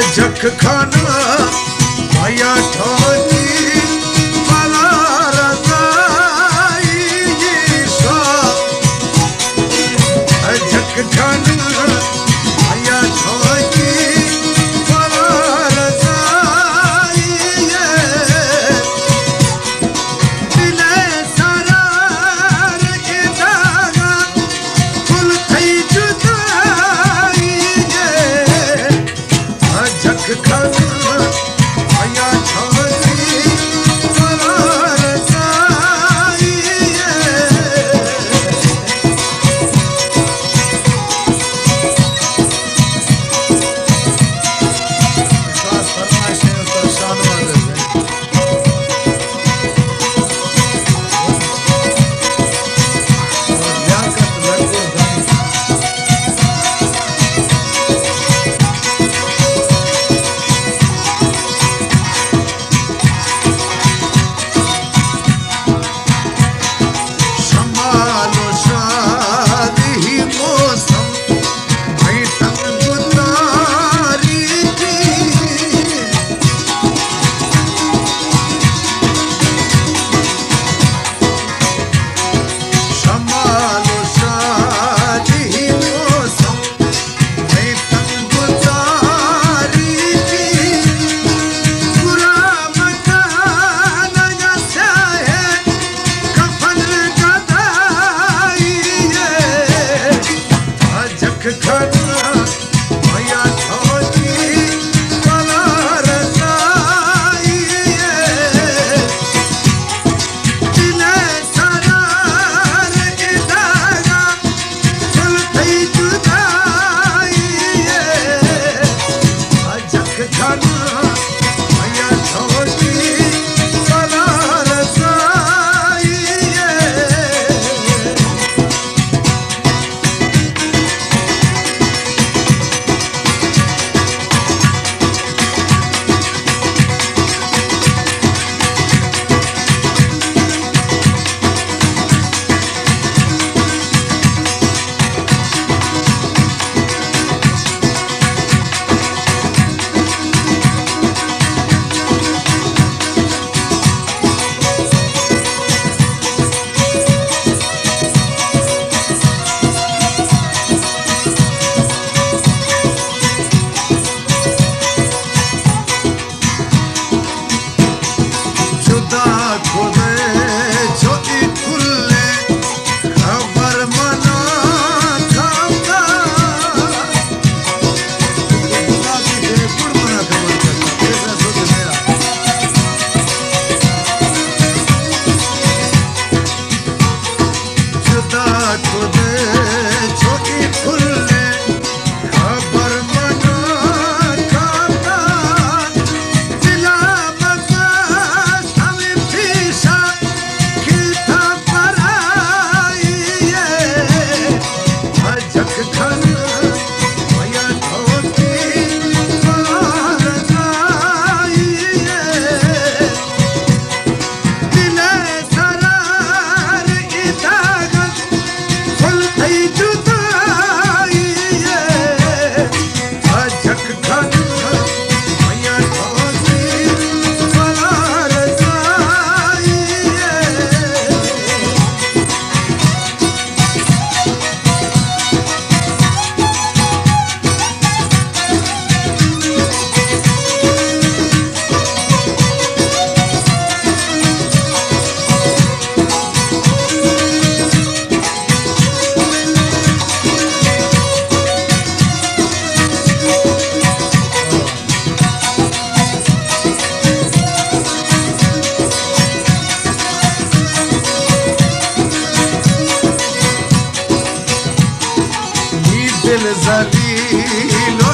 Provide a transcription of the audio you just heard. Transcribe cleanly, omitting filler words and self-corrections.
झक खाना माया ठोकी मला रजाई सा झक खाना माया ठोकी मला रजाई दिले सारा के दागा फुल थई जुदाई झक खाना माया ठोकी मला रजाई विश्वास फरमाइश है तो शान वाले से लियाकत लड़को धन संभालो शादी ही मौसम मैं तंग गुजारी थी संभालो शादी ही मौसम मैं तंग गुजारी थी बुरा मकान जैसा है कफन गदाई झक खाना माया ठोकी मला रजाई दिले सारा के दागा फुल थई जुदाई झक खाना माया ठोकी मला रजाई जुदा खुदे जो खुले खबर मना खाता गुड़ मना खबर करता ऐसा सोच मेरा जुदा खुदे जो खुले खबर मना खाता दिला मगा हमें पीछा खिलता पराई झक खाना माया ठोकी मला रजाई दिले सारा के दागा फुल थई जुदाई झक खाना माया ठोकी मला रजाई नी दिल जलीलो